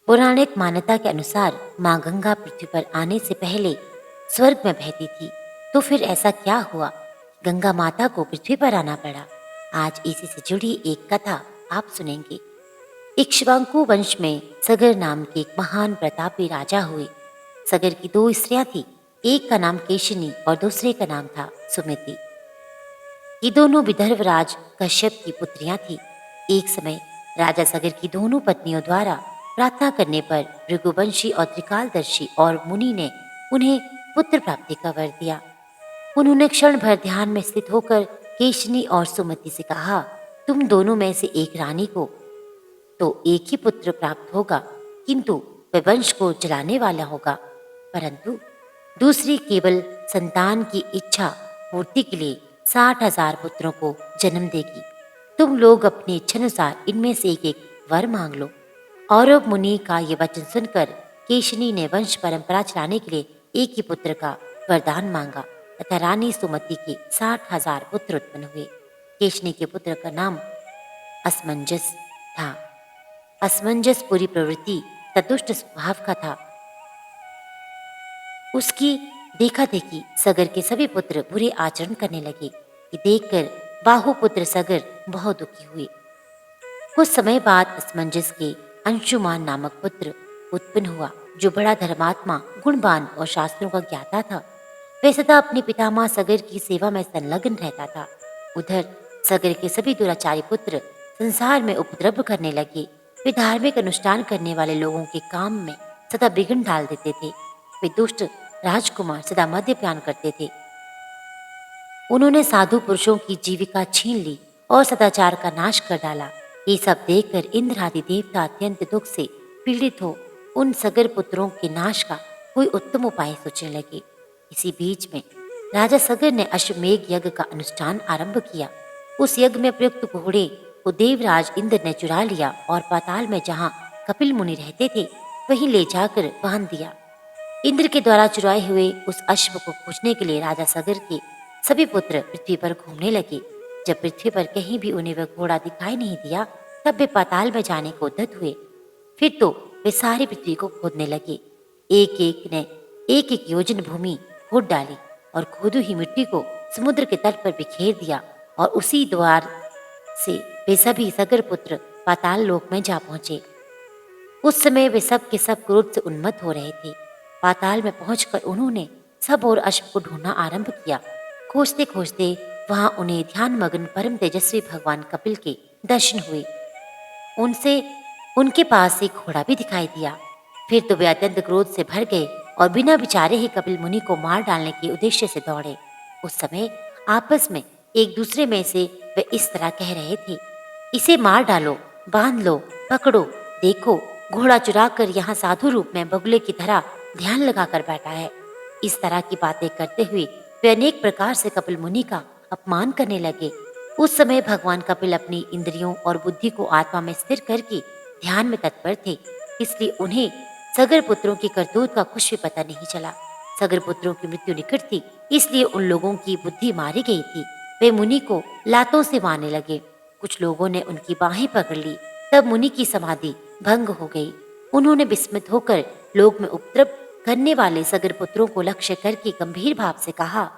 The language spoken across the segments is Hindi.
पौराणिक मान्यता के अनुसार माँ गंगा पृथ्वी पर आने से पहले स्वर्ग में बहती थी। तो फिर ऐसा क्या हुआ, गंगा माता को पृथ्वी पर आना पड़ा? आज इसी से जुड़ी एक कथा आप सुनेंगे। इक्ष्वाकु वंश में सगर नाम के एक महान प्रतापी राजा हुए। सगर की दो स्त्रियां थी, एक का नाम केशिनी और दूसरे का नाम था सुमिति। ये दोनों विदर्भ राज कश्यप की पुत्रियां थी। एक समय राजा सगर की दोनों पत्नियों द्वारा प्रार्थना करने पर भृगुवंशी और त्रिकालदर्शी और मुनि ने उन्हें पुत्र प्राप्ति का वर दिया। उन्होंने क्षण भर ध्यान में स्थित होकर केशनी और सुमति से कहा, तुम दोनों में से एक रानी को तो एक ही पुत्र प्राप्त होगा, किंतु वह वंश को चलाने वाला होगा, परंतु दूसरी केवल संतान की इच्छा पूर्ति के लिए 60,000 पुत्रों को जन्म देगी। तुम लोग अपनी इच्छानुसार इनमें से एक एक वर मांग लो। औरव मुनि का ये वचन सुनकर केशनी ने वंश परंपरा चलाने के लिए एक ही पुत्र का वरदान मांगा तथा रानी सुमति के 60,000 पुत्र उत्पन्न हुए। केशनी के पुत्र का नाम असमंजस था। असमंजस पूरी प्रवृत्ति तदुष्ट स्वभाव का था। उसकी देखा देखी सगर के सभी पुत्र बुरे आचरण करने लगे। ये देखकर बाहुपुत्र सगर बहुत दुखी हुए। कुछ समय बाद असमंजस के अंशुमान नामक पुत्र उत्पन्न हुआ, जो बड़ा धर्मात्मा, गुणवान और शास्त्रों का ज्ञाता था। वह सदा अपने पितामह सगर की सेवा में संलग्न रहता था। उधर सगर के सभी दुराचारी पुत्र संसार में उपद्रव करने लगे। वे धार्मिक अनुष्ठान करने वाले लोगों के काम में सदा विघ्न डाल देते थे। वे दुष्ट राजकुमार सदा मद्यपान करते थे। उन्होंने साधु पुरुषों की जीविका छीन ली और सदाचार का नाश कर डाला। ये सब देखकर इंद्र आदि देवता अत्यंत दुख से पीड़ित हो उन सगर पुत्रों के नाश का कोई उत्तम उपाय सोचने लगे। इसी बीच में राजा सगर ने अश्वमेघ यज्ञ का अनुष्ठान आरंभ किया। उस यज्ञ में प्रयुक्त घोड़े को देवराज इंद्र ने चुरा लिया और पाताल में जहाँ कपिल मुनि रहते थे वहीं ले जाकर बांध दिया। इंद्र के द्वारा चुराए हुए उस अश्व को खोजने के लिए राजा सगर के सभी पुत्र पृथ्वी पर घूमने लगे। जब पृथ्वी पर कहीं भी उन्हें वह घोड़ा दिखाई नहीं दिया, तब वे पाताल में जाने को उद्यत हुए। फिर तो वे सारी पृथ्वी को खोदने लगे। एक एक ने एक एक योजन भूमि खोद डाली और खोदी हुई मिट्टी को समुद्र के तट पर बिखेर दिया, और उसी द्वार से वे सभी सगर पुत्र पाताल लोक में जा पहुंचे। उस समय वे सब के सब क्रोध से उन्मत्त हो रहे थे। पाताल में पहुंचकर उन्होंने सब और अश्व को ढूंढना आरंभ किया। खोजते खोजते वहां उन्हें ध्यान मग्न परम तेजस्वी भगवान कपिल के दर्शन हुए। उनसे उनके पास एक घोड़ा भी दिखाई दिया। फिर तो वे अत्यंत क्रोध से भर गए और बिना विचारे ही कपिल मुनि को मार डालने के उद्देश्य से दौड़े। उस समय आपस में एक दूसरे में से वे इस तरह कह रहे थे, इसे मार डालो, बांध लो, पकड़ो, देखो घोड़ा चुरा कर यहाँ साधु रूप में बगुले की तरह ध्यान लगाकर बैठा है। इस तरह की बातें करते हुए वे अनेक प्रकार से कपिल मुनि का अपमान करने लगे। उस समय भगवान कपिल अपनी इंद्रियों और बुद्धि को आत्मा में स्थिर करके ध्यान में तत्पर थे, इसलिए उन्हें सगर पुत्रों की करतूत का कुछ भी पता नहीं चला। सगर पुत्रों की मृत्यु निकट थी, इसलिए उन लोगों की बुद्धि मारी गई थी। वे मुनि को लातों से मारने लगे। कुछ लोगों ने उनकी बाहें पकड़ ली, तब मुनि की समाधि भंग हो गई। उन्होंने विस्मित होकर लोक में उपद्रव करने वाले सगर पुत्रों को लक्ष्य करके गंभीर भाव से कहा,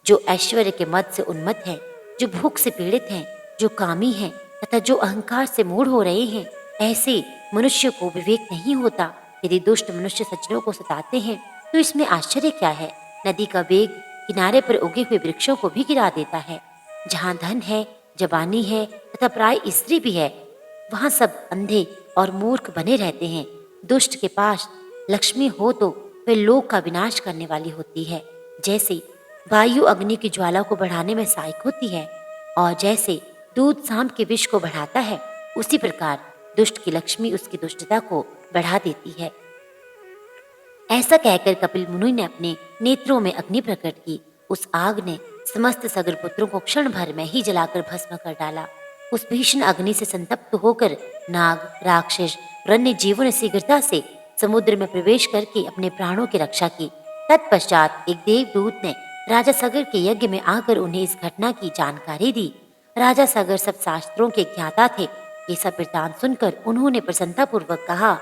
जो ऐश्वर्य के मद से उन्मत्त हैं, जो भूख से पीड़ित हैं, जो कामी हैं तथा जो अहंकार से मूढ़ हो रहे हैं, ऐसे मनुष्य को विवेक नहीं होता। यदि दुष्ट मनुष्य सज्जनों को सताते हैं तो इसमें आश्चर्य क्या है। नदी का वेग किनारे पर उगे हुए वृक्षों को भी गिरा देता है। जहाँ धन है, जवानी है तथा प्राय स्त्री भी है, वहाँ सब अंधे और मूर्ख बने रहते हैं। दुष्ट के पास लक्ष्मी हो तो वह लोक का विनाश करने वाली होती है। जैसे वायु अग्नि की ज्वाला को बढ़ाने में सहायक होती है और जैसे दूध सांप के विष को बढ़ाता है, उसी प्रकार दुष्ट की लक्ष्मी उसकी दुष्टता को बढ़ा देती है। ऐसा कहकर कपिल मुनि ने अपने नेत्रों में अग्नि प्रकट की। उस आग ने समस्त सगर पुत्रों को क्षण भर में ही जलाकर भस्म कर डाला। उस भीषण अग्नि से संतप्त होकर नाग, राक्षस और अन्य जीवों ने शीघ्रता से समुद्र में प्रवेश करके अपने प्राणों की रक्षा की। तत्पश्चात एक देवदूत ने राजा सगर के यज्ञ में आकर उन्हें इस घटना की जानकारी दी। राजा सगर सब शास्त्रों के ज्ञाता थे। ये सब वृतांत सुनकर उन्होंने प्रसन्नता पूर्वक कहा,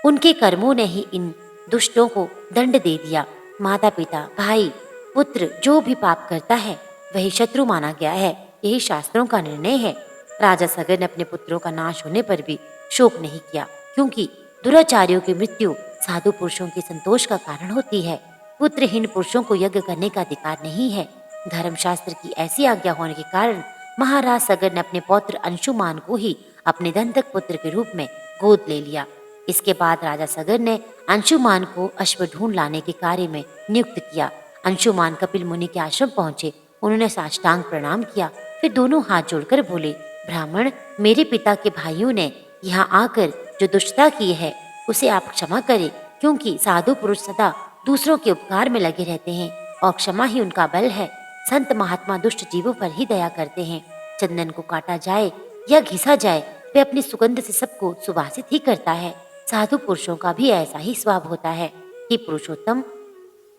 उनके कर्मों ने ही इन दुष्टों को दंड दे दिया। माता पिता, भाई, पुत्र जो भी पाप करता है वही शत्रु माना गया है, यही शास्त्रों का निर्णय है। राजा सगर ने अपने पुत्रों का नाश होने पर भी शोक नहीं किया, क्योंकि दुराचारियों की मृत्यु साधु पुरुषों के संतोष का कारण होती है। पुत्रहीन पुरुषों को यज्ञ करने का अधिकार नहीं है। धर्मशास्त्र की ऐसी आज्ञा होने के कारण महाराज सगर ने अपने पौत्र अंशुमान को ही अपने दंतक पुत्र के रूप में गोद ले लिया। इसके बाद राजा सगर ने अंशुमान को अश्व ढूंढ लाने के कार्य में नियुक्त किया। अंशुमान कपिल मुनि के आश्रम पहुंचे। उन्होंने साष्टांग प्रणाम किया, फिर दोनों हाथ जोड़कर बोले, ब्राह्मण, मेरे पिता के भाइयों ने यहाँ आकर जो दुष्टता की है उसे आप क्षमा करें, क्योंकि साधु पुरुष सदा दूसरों के उपकार में लगे रहते हैं और क्षमा ही उनका बल है। संत महात्मा दुष्ट जीवों पर ही दया करते हैं। चंदन को काटा जाए या घिसा जाए, वे अपनी सुगंध से सबको सुवासित ही करता है। साधु पुरुषों का भी ऐसा ही स्वभाव होता है। कि पुरुषोत्तम,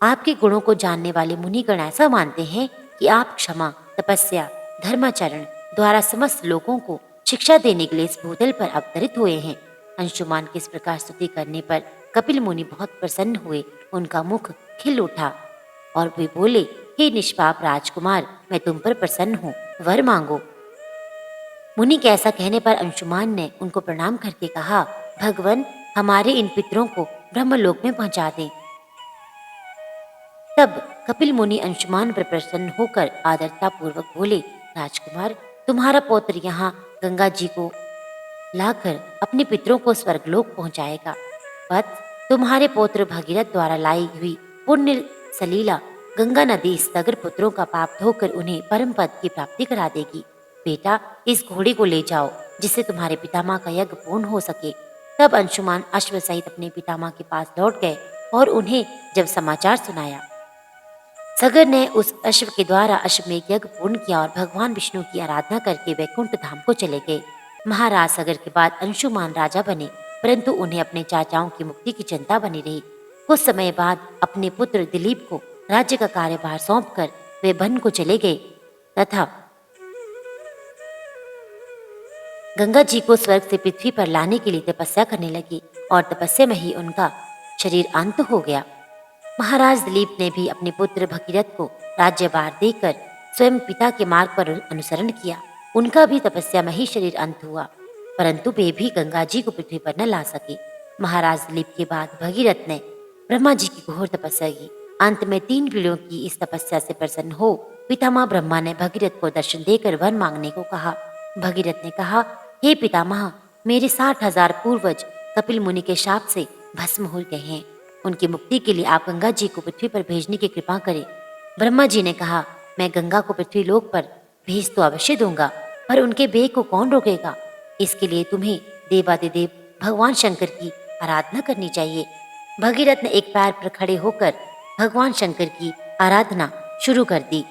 आपके गुणों को जानने वाले मुनिगण ऐसा मानते हैं कि आप क्षमा, तपस्या, धर्माचरण द्वारा समस्त लोगों को शिक्षा देने के लिए इस भूतल पर अवतरित हुए हैं। अंशुमान की इस प्रकार स्तुति करने पर कपिल मुनि बहुत प्रसन्न हुए। उनका मुख खिल उठा और वे बोले, हे निष्पाप राजकुमार, मैं तुम पर प्रसन्न हूँ, वर मांगो। मुनि के ऐसा कहने पर अंशुमान ने उनको प्रणाम करके कहा, भगवान, हमारे इन पितरों को ब्रह्मलोक में पहुंचा दें। तब कपिल मुनि अंशुमान पर प्रसन्न होकर आदरता पूर्वक बोले, राजकुमार, तुम्हारा पौत्र यहाँ गंगा जी को लाकर अपने पितरों को स्वर्गलोक पहुंचाएगा। वत्स, तुम्हारे पौत्र भगीरथ द्वारा लाई हुई पुण्य सलीला गंगा नदी इस सगर पुत्रों का पाप धोकर उन्हें परम पद की प्राप्ति करा देगी। बेटा, इस घोड़े को ले जाओ, जिससे तुम्हारे पितामह का यज्ञ पूर्ण हो सके। तब अंशुमान अश्व सहित अपने पितामह के पास लौट गए और उन्हें जब समाचार सुनाया, सगर ने उस अश्व के द्वारा अश्वमेघ यज्ञ पूर्ण किया और भगवान विष्णु की आराधना करके वैकुंठ धाम को चले गए। महाराज सगर के बाद अंशुमान राजा बने, परंतु उन्हें अपने चाचाओं की मुक्ति की चिंता बनी रही। कुछ समय बाद अपने पुत्र दिलीप को राज्य का कार्यभार सौंपकर वे वन को चले गए तथा गंगा जी को स्वर्ग से पृथ्वी पर लाने के लिए तपस्या करने लगी और तपस्या में ही उनका शरीर अंत हो गया। महाराज दिलीप ने भी अपने पुत्र भगीरथ को राज्यभार देकर स्वयं पिता के मार्ग पर अनुसरण किया। उनका भी तपस्या में ही शरीर अंत हुआ, परंतु वे भी गंगा जी को पृथ्वी पर न ला सके। महाराज दिलीप के बाद भगीरथ ने ब्रह्मा जी की घोर तपस्या की। अंत में 3 पीढ़ियों की इस तपस्या से प्रसन्न हो पितामह ब्रह्मा ने भगीरथ को दर्शन देकर वर मांगने को कहा। भगीरथ ने कहा, हे पितामह, मेरे 60,000 पूर्वज कपिल मुनि के शाप से भस्म हो गए हैं। उनकी मुक्ति के लिए आप गंगा जी को पृथ्वी पर भेजने की कृपा करें। ब्रह्मा जी ने कहा, मैं गंगा को पृथ्वी लोक पर भेज तो अवश्य दूंगा, पर उनके वेग को कौन रोकेगा? इसके लिए तुम्हें देवादिदेव भगवान शंकर की आराधना करनी चाहिए। भगीरथ ने एक पैर पर खड़े होकर भगवान शंकर की आराधना शुरू कर दी।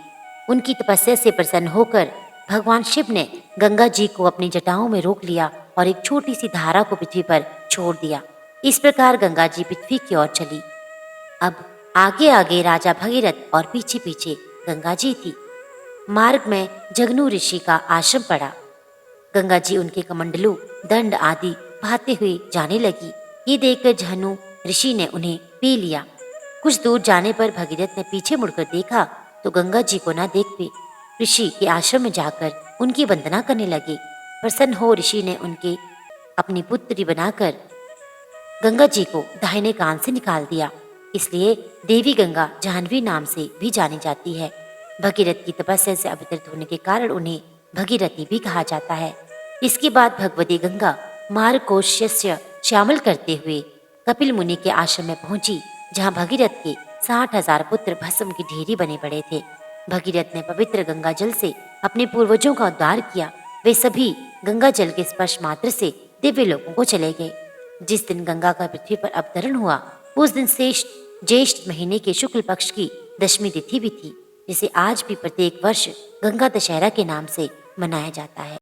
उनकी तपस्या से प्रसन्न होकर भगवान शिव ने गंगा जी को अपनी जटाओं में रोक लिया और एक छोटी सी धारा को पृथ्वी पर छोड़ दिया। इस प्रकार गंगा जी पृथ्वी की ओर चली। अब आगे आगे राजा भगीरथ और पीछे पीछे गंगा जी थी। मार्ग में जगनू ऋषि का आश्रम पड़ा। गंगा जी उनके कमंडलू, दंड आदि बहाते हुए जाने लगी। ये देखकर जहनु ऋषि ने उन्हें पी लिया। कुछ दूर जाने पर भगीरथ ने पीछे मुड़कर देखा तो गंगा जी को न देख पे ऋषि के आश्रम में जाकर उनकी वंदना करने लगे। प्रसन्न हो ऋषि ने उनके अपनी पुत्री बनाकर गंगा जी को दाहिने कान से निकाल दिया। इसलिए देवी गंगा जाह्नवी नाम से भी जानी जाती है। भगीरथ की तपस्या से अवतरित होने के कारण उन्हें भगीरथी भी कहा जाता है। इसके बाद भगवती गंगा मार्ग को शस्य श्यामल करते हुए कपिल मुनि के आश्रम में पहुंची, जहां भगीरथ के 60,000 पुत्र भस्म की ढेरी बने पड़े थे। भगीरथ ने पवित्र गंगा जल से अपने पूर्वजों का उद्धार किया। वे सभी गंगा जल के स्पर्श मात्र से दिव्य लोकों को चले गए। जिस दिन गंगा का पृथ्वी पर अवतरण हुआ, उस दिन ज्येष्ठ महीने के शुक्ल पक्ष की दशमी तिथि भी थी, जिसे आज भी प्रत्येक वर्ष गंगा दशहरा के नाम से मनाया जाता है।